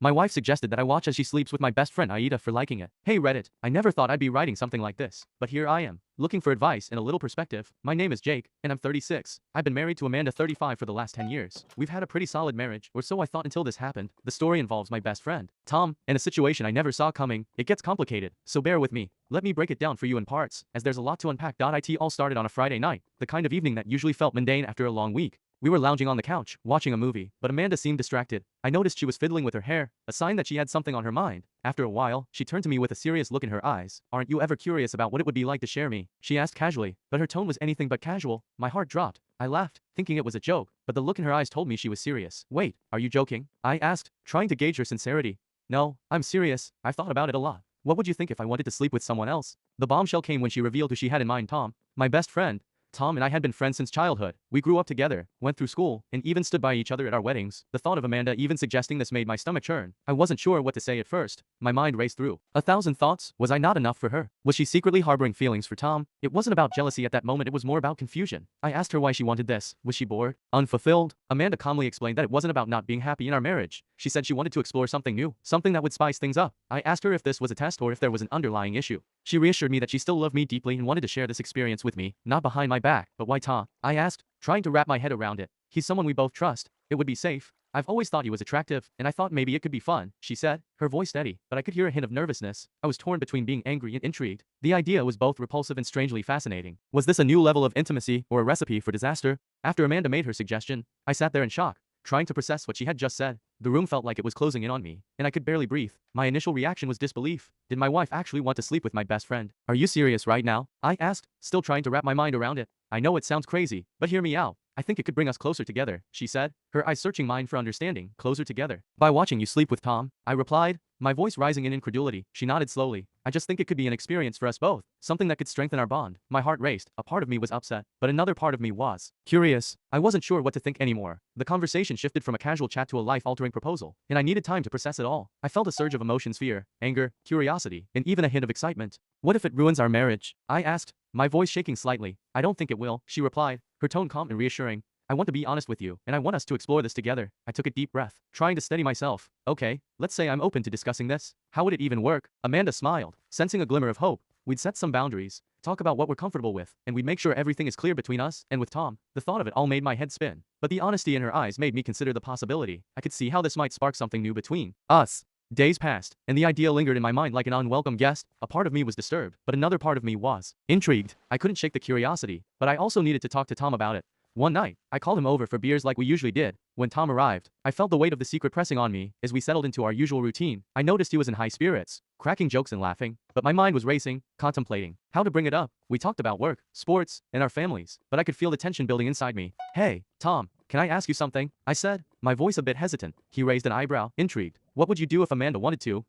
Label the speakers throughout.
Speaker 1: My wife suggested that I watch as she sleeps with my best friend AITA for liking it. Hey Reddit, I never thought I'd be writing something like this, but here I am, looking for advice and a little perspective. My name is Jake, and I'm 36. I've been married to Amanda 35 for the last 10 years. We've had a pretty solid marriage, or so I thought until this happened. The story involves my best friend, Tom, and a situation I never saw coming. It gets complicated, so bear with me. Let me break it down for you in parts, as there's a lot to unpack. It all started on a Friday night, the kind of evening that usually felt mundane after a long week. We were lounging on the couch, watching a movie, but Amanda seemed distracted. I noticed she was fiddling with her hair, a sign that she had something on her mind. After a while, she turned to me with a serious look in her eyes. Aren't you ever curious about what it would be like to share me? She asked casually, but her tone was anything but casual. My heart dropped. I laughed, thinking it was a joke, but the look in her eyes told me she was serious. Wait, are you joking? I asked, trying to gauge her sincerity. No, I'm serious. I've thought about it a lot. What would you think if I wanted to sleep with someone else? The bombshell came when she revealed who she had in mind. Tom, my best friend. Tom and I had been friends since childhood. We grew up together, went through school, and even stood by each other at our weddings. The thought of Amanda even suggesting this made my stomach churn. I wasn't sure what to say at first. My mind raced through 1,000 thoughts. Was I not enough for her? Was she secretly harboring feelings for Tom? It wasn't about jealousy at that moment, it was more about confusion. I asked her why she wanted this. Was she bored? Unfulfilled? Amanda calmly explained that it wasn't about not being happy in our marriage. She said she wanted to explore something new, something that would spice things up. I asked her if this was a test or if there was an underlying issue. She reassured me that she still loved me deeply and wanted to share this experience with me, not behind my back. But why Tom? I asked, trying to wrap my head around it. He's someone we both trust. It would be safe. I've always thought he was attractive, and I thought maybe it could be fun, she said, her voice steady, but I could hear a hint of nervousness. I was torn between being angry and intrigued. The idea was both repulsive and strangely fascinating. Was this a new level of intimacy, or a recipe for disaster? After Amanda made her suggestion, I sat there in shock, trying to process what she had just said. The room felt like it was closing in on me, and I could barely breathe. My initial reaction was disbelief. Did my wife actually want to sleep with my best friend? Are you serious right now? I asked, still trying to wrap my mind around it. I know it sounds crazy, but hear me out. I think it could bring us closer together, she said, her eyes searching mine for understanding. Closer together. By watching you sleep with Tom, I replied, my voice rising in incredulity. She nodded slowly. I just think it could be an experience for us both, something that could strengthen our bond. My heart raced. A part of me was upset, but another part of me was curious. I wasn't sure what to think anymore. The conversation shifted from a casual chat to a life-altering proposal, and I needed time to process it all. I felt a surge of emotions: fear, anger, curiosity, and even a hint of excitement. What if it ruins our marriage? I asked, my voice shaking slightly. I don't think it will, she replied, her tone calm and reassuring. I want to be honest with you, and I want us to explore this together. I took a deep breath, trying to steady myself. Okay, let's say I'm open to discussing this. How would it even work? Amanda smiled, sensing a glimmer of hope. We'd set some boundaries, talk about what we're comfortable with, and we'd make sure everything is clear between us and with Tom. The thought of it all made my head spin, but the honesty in her eyes made me consider the possibility. I could see how this might spark something new between us. Days passed, and the idea lingered in my mind like an unwelcome guest. A part of me was disturbed, but another part of me was intrigued. I couldn't shake the curiosity, but I also needed to talk to Tom about it. One night, I called him over for beers like we usually did. When Tom arrived, I felt the weight of the secret pressing on me. As we settled into our usual routine, I noticed he was in high spirits, cracking jokes and laughing, but my mind was racing, contemplating how to bring it up. We talked about work, sports, and our families, but I could feel the tension building inside me. Hey, Tom, can I ask you something? I said, my voice a bit hesitant. He raised an eyebrow, intrigued. What would you do if Amanda wanted to,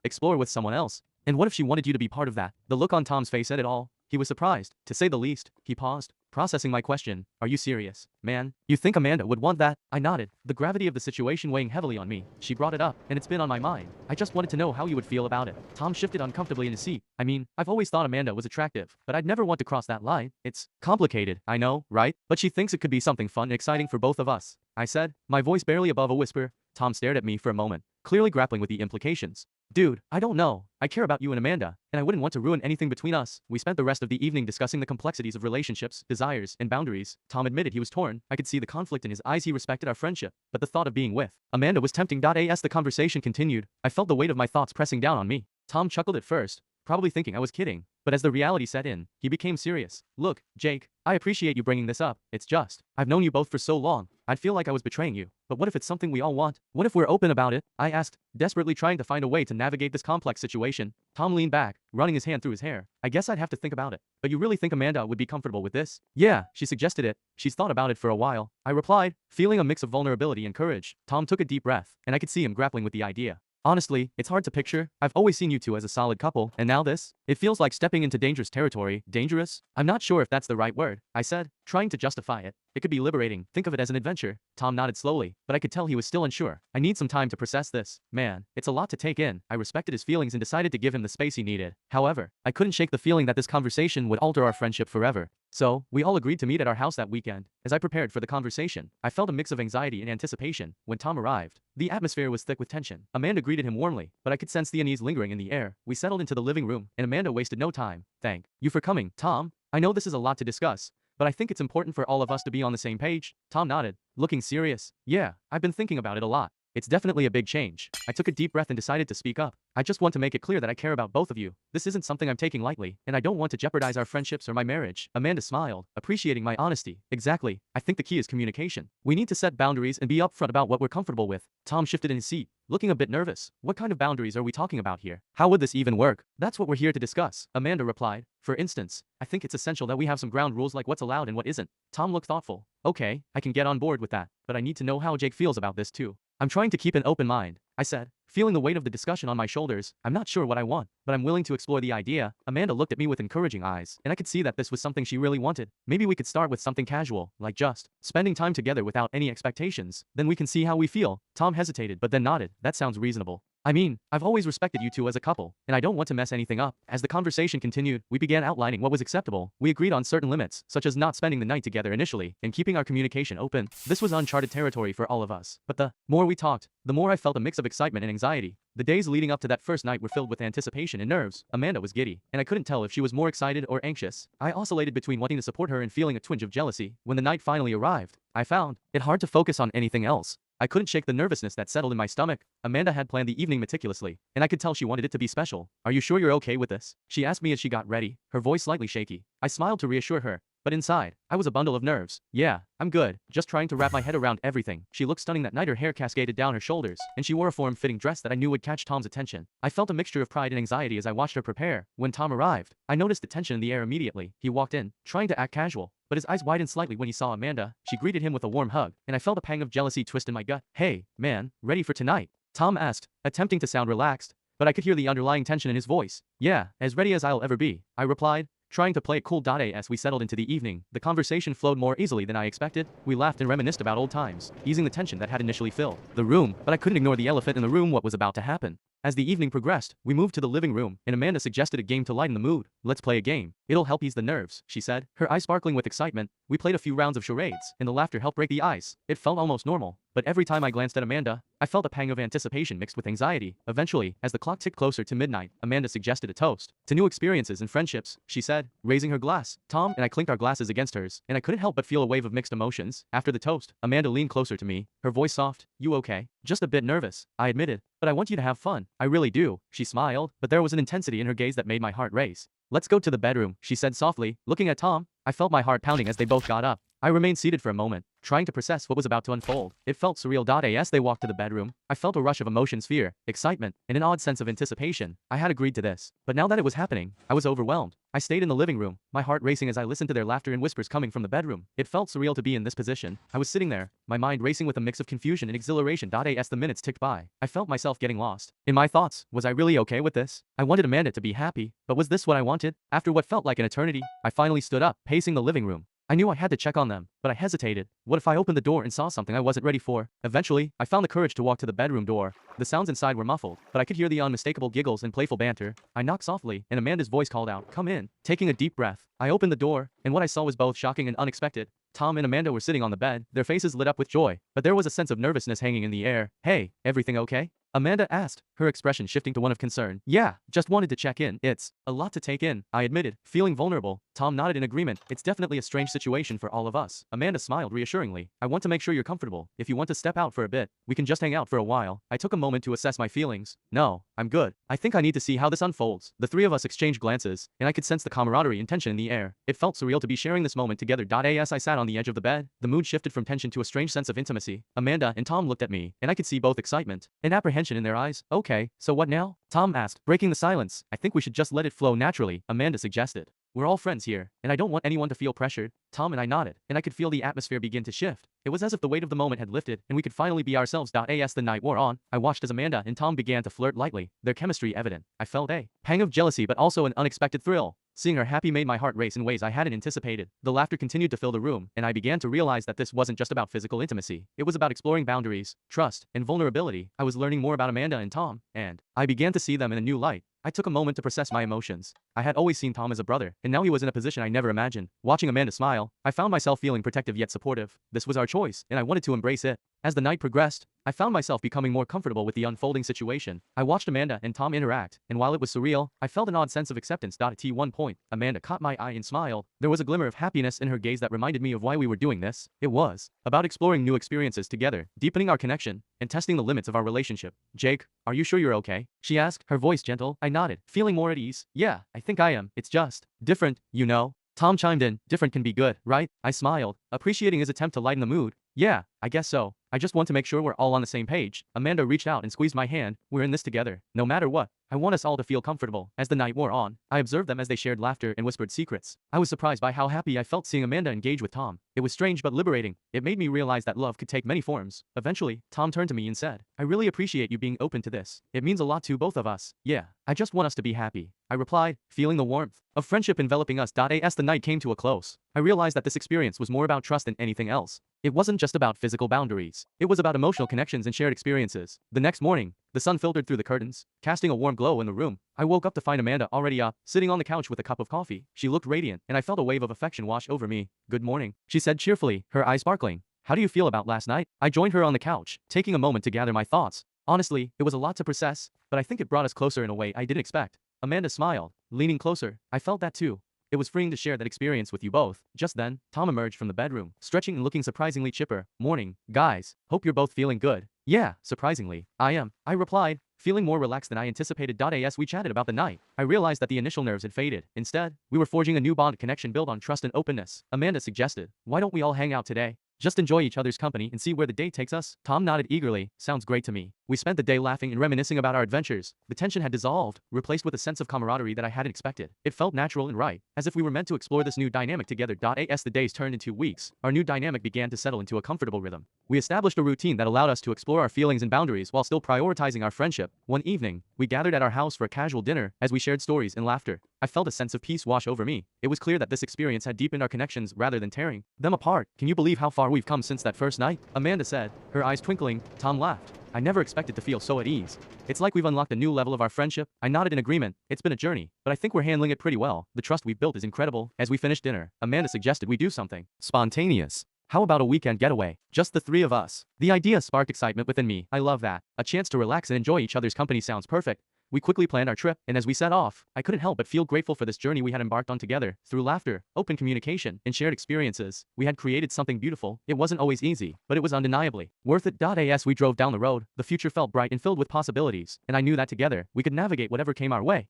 Speaker 1: explore with someone else? And what if she wanted you to be part of that? The look on Tom's face said it all. He was surprised, to say the least. He paused, processing my question. Are you serious, man? You think Amanda would want that? I nodded, the gravity of the situation weighing heavily on me. She brought it up, and it's been on my mind. I just wanted to know how you would feel about it. Tom shifted uncomfortably in his seat. I mean, I've always thought Amanda was attractive, but I'd never want to cross that line. It's complicated, I know, right? But she thinks it could be something fun and exciting for both of us, I said, my voice barely above a whisper. Tom stared at me for a moment, clearly grappling with the implications. Dude, I don't know. I care about you and Amanda, and I wouldn't want to ruin anything between us. We spent the rest of the evening discussing the complexities of relationships, desires, and boundaries. Tom admitted he was torn. I could see the conflict in his eyes. He respected our friendship, but the thought of being with Amanda was tempting. As the conversation continued, I felt the weight of my thoughts pressing down on me. Tom chuckled at first, probably thinking I was kidding, but as the reality set in, he became serious. Look, Jake, I appreciate you bringing this up. It's just, I've known you both for so long. I'd feel like I was betraying you. But what if it's something we all want? What if we're open about it? I asked, desperately trying to find a way to navigate this complex situation. Tom leaned back, running his hand through his hair. I guess I'd have to think about it. But you really think Amanda would be comfortable with this? Yeah, she suggested it. She's thought about it for a while. I replied, feeling a mix of vulnerability and courage. Tom took a deep breath, and I could see him grappling with the idea. Honestly, it's hard to picture. I've always seen you two as a solid couple, and now this? It feels like stepping into dangerous territory. Dangerous? I'm not sure if that's the right word, I said. trying to justify it. It could be liberating, think of it as an adventure. Tom nodded slowly, but I could tell he was still unsure. I need some time to process this. Man, it's a lot to take in. I respected his feelings and decided to give him the space he needed. However, I couldn't shake the feeling that this conversation would alter our friendship forever. So, we all agreed to meet at our house that weekend. As I prepared for the conversation, I felt a mix of anxiety and anticipation. When Tom arrived, the atmosphere was thick with tension. Amanda greeted him warmly, but I could sense the unease lingering in the air. We settled into the living room, and Amanda wasted no time. Thank you for coming, Tom. I know this is a lot to discuss, but I think it's important for all of us to be on the same page. Tom nodded, looking serious. Yeah, I've been thinking about it a lot. It's definitely a big change. I took a deep breath and decided to speak up. I just want to make it clear that I care about both of you. This isn't something I'm taking lightly, and I don't want to jeopardize our friendships or my marriage. Amanda smiled, appreciating my honesty. Exactly. I think the key is communication. We need to set boundaries and be upfront about what we're comfortable with. Tom shifted in his seat, looking a bit nervous. What kind of boundaries are we talking about here? How would this even work? That's what we're here to discuss, Amanda replied. For instance, I think it's essential that we have some ground rules like what's allowed and what isn't. Tom looked thoughtful. Okay, I can get on board with that, but I need to know how Jake feels about this too. I'm trying to keep an open mind, I said, feeling the weight of the discussion on my shoulders. I'm not sure what I want, but I'm willing to explore the idea. Amanda looked at me with encouraging eyes, and I could see that this was something she really wanted. Maybe we could start with something casual, like just spending time together without any expectations. Then we can see how we feel. Tom hesitated, but then nodded. That sounds reasonable. I mean, I've always respected you two as a couple, and I don't want to mess anything up. As the conversation continued, we began outlining what was acceptable. We agreed on certain limits, such as not spending the night together initially, and keeping our communication open. This was uncharted territory for all of us. But the more we talked, the more I felt a mix of excitement and anxiety. The days leading up to that first night were filled with anticipation and nerves. Amanda was giddy, and I couldn't tell if she was more excited or anxious. I oscillated between wanting to support her and feeling a twinge of jealousy. When the night finally arrived, I found it hard to focus on anything else. I couldn't shake the nervousness that settled in my stomach. Amanda had planned the evening meticulously, and I could tell she wanted it to be special. Are you sure you're okay with this? She asked me as she got ready, her voice slightly shaky. I smiled to reassure her, but inside, I was a bundle of nerves. Yeah, I'm good, just trying to wrap my head around everything. She looked stunning that night. Her hair cascaded down her shoulders, and she wore a form-fitting dress that I knew would catch Tom's attention. I felt a mixture of pride and anxiety as I watched her prepare. When Tom arrived, I noticed the tension in the air immediately. He walked in, trying to act casual, but his eyes widened slightly when he saw Amanda. She greeted him with a warm hug, and I felt a pang of jealousy twist in my gut. Hey, man, ready for tonight? Tom asked, attempting to sound relaxed, but I could hear the underlying tension in his voice. Yeah, as ready as I'll ever be, I replied, trying to play it cool. As we settled into the evening, the conversation flowed more easily than I expected. We laughed and reminisced about old times, easing the tension that had initially filled the room, but I couldn't ignore the elephant in the room: what was about to happen. As the evening progressed, we moved to the living room, and Amanda suggested a game to lighten the mood. Let's play a game. It'll help ease the nerves, she said, her eyes sparkling with excitement. We played a few rounds of charades, and the laughter helped break the ice. It felt almost normal, but every time I glanced at Amanda, I felt a pang of anticipation mixed with anxiety. Eventually, as the clock ticked closer to midnight, Amanda suggested a toast to new experiences and friendships, she said, raising her glass. Tom and I clinked our glasses against hers, and I couldn't help but feel a wave of mixed emotions. After the toast, Amanda leaned closer to me, her voice soft. You okay? Just a bit nervous, I admitted, but I want you to have fun. I really do, she smiled, but there was an intensity in her gaze that made my heart race. Let's go to the bedroom, she said softly, looking at Tom. I felt my heart pounding as they both got up. I remained seated for a moment, trying to process what was about to unfold. It felt surreal. As they walked to the bedroom, I felt a rush of emotions: fear, excitement, and an odd sense of anticipation. I had agreed to this, but now that it was happening, I was overwhelmed. I stayed in the living room, my heart racing as I listened to their laughter and whispers coming from the bedroom. It felt surreal to be in this position. I was sitting there, my mind racing with a mix of confusion and exhilaration. As the minutes ticked by, I felt myself getting lost in my thoughts. Was I really okay with this? I wanted Amanda to be happy, but was this what I wanted? After what felt like an eternity, I finally stood up, pacing the living room. I knew I had to check on them, but I hesitated. What if I opened the door and saw something I wasn't ready for? Eventually, I found the courage to walk to the bedroom door. The sounds inside were muffled, but I could hear the unmistakable giggles and playful banter. I knocked softly, and Amanda's voice called out, "Come in." Taking a deep breath, I opened the door, and what I saw was both shocking and unexpected. Tom and Amanda were sitting on the bed, their faces lit up with joy, but there was a sense of nervousness hanging in the air. Hey, everything okay? Amanda asked, her expression shifting to one of concern. Yeah, just wanted to check in. It's a lot to take in, I admitted, feeling vulnerable. Tom nodded in agreement. It's definitely a strange situation for all of us. Amanda smiled reassuringly. I want to make sure you're comfortable. If you want to step out for a bit, we can just hang out for a while. I took a moment to assess my feelings. No, I'm good. I think I need to see how this unfolds. The three of us exchanged glances, and I could sense the camaraderie and tension in the air. It felt surreal to be sharing this moment together. As I sat on the edge of the bed, the mood shifted from tension to a strange sense of intimacy. Amanda and Tom looked at me, and I could see both excitement and apprehension in their eyes. Okay, so what now? Tom asked, breaking the silence. I think we should just let it flow naturally, Amanda suggested. We're all friends here, and I don't want anyone to feel pressured. Tom and I nodded, and I could feel the atmosphere begin to shift. It was as if the weight of the moment had lifted, and we could finally be ourselves. As the night wore on, I watched as Amanda and Tom began to flirt lightly, their chemistry evident. I felt a pang of jealousy but also an unexpected thrill. Seeing her happy made my heart race in ways I hadn't anticipated. The laughter continued to fill the room, and I began to realize that this wasn't just about physical intimacy. It was about exploring boundaries, trust, and vulnerability. I was learning more about Amanda and Tom, and I began to see them in a new light. I took a moment to process my emotions. I had always seen Tom as a brother, and now he was in a position I never imagined. Watching Amanda smile, I found myself feeling protective yet supportive. This was our choice, and I wanted to embrace it. As the night progressed, I found myself becoming more comfortable with the unfolding situation. I watched Amanda and Tom interact, and while it was surreal, I felt an odd sense of acceptance. At one point, Amanda caught my eye and smiled. There was a glimmer of happiness in her gaze that reminded me of why we were doing this. It was about exploring new experiences together, deepening our connection, and testing the limits of our relationship. Jake, are you sure you're okay? She asked, her voice gentle. I nodded, feeling more at ease. Yeah, I think I am. It's just different, you know? Tom chimed in, different can be good, right? I smiled, appreciating his attempt to lighten the mood. Yeah, I guess so. I just want to make sure we're all on the same page. Amanda reached out and squeezed my hand. We're in this together. No matter what, I want us all to feel comfortable. As the night wore on, I observed them as they shared laughter and whispered secrets. I was surprised by how happy I felt seeing Amanda engage with Tom. It was strange but liberating. It made me realize that love could take many forms. Eventually, Tom turned to me and said, I really appreciate you being open to this. It means a lot to both of us. Yeah, I just want us to be happy. I replied, feeling the warmth of friendship enveloping us. As the night came to a close, I realized that this experience was more about trust than anything else. It wasn't just about physical boundaries. It was about emotional connections and shared experiences. The next morning, the sun filtered through the curtains, casting a warm glow in the room. I woke up to find Amanda already up, sitting on the couch with a cup of coffee. She looked radiant, and I felt a wave of affection wash over me. Good morning, she said cheerfully, her eyes sparkling. How do you feel about last night? I joined her on the couch, taking a moment to gather my thoughts. Honestly, it was a lot to process, but I think it brought us closer in a way I didn't expect. Amanda smiled, leaning closer. I felt that too. It was freeing to share that experience with you both. Just then, Tom emerged from the bedroom, stretching and looking surprisingly chipper. Morning, guys. Hope you're both feeling good. Yeah, surprisingly, I am. I replied, feeling more relaxed than I anticipated. As we chatted about the night, I realized that the initial nerves had faded. Instead, we were forging a new bond connection built on trust and openness. Amanda suggested, why don't we all hang out today? Just enjoy each other's company and see where the day takes us. Tom nodded eagerly. Sounds great to me. We spent the day laughing and reminiscing about our adventures. The tension had dissolved, replaced with a sense of camaraderie that I hadn't expected. It felt natural and right, as if we were meant to explore this new dynamic together. As the days turned into weeks, our new dynamic began to settle into a comfortable rhythm. We established a routine that allowed us to explore our feelings and boundaries while still prioritizing our friendship. One evening, we gathered at our house for a casual dinner. As we shared stories and laughter, I felt a sense of peace wash over me. It was clear that this experience had deepened our connections rather than tearing them apart. Can you believe how far we've come since that first night? Amanda said, her eyes twinkling. Tom laughed. I never expected to feel so at ease. It's like we've unlocked a new level of our friendship. I nodded in agreement. It's been a journey, but I think we're handling it pretty well. The trust we've built is incredible. As we finished dinner, Amanda suggested we do something spontaneous. How about a weekend getaway? Just the three of us. The idea sparked excitement within me. I love that. A chance to relax and enjoy each other's company sounds perfect. We quickly planned our trip, and as we set off, I couldn't help but feel grateful for this journey we had embarked on together. Through laughter, open communication, and shared experiences, we had created something beautiful. It wasn't always easy, but it was undeniably worth it. As we drove down the road, the future felt bright and filled with possibilities, and I knew that together, we could navigate whatever came our way.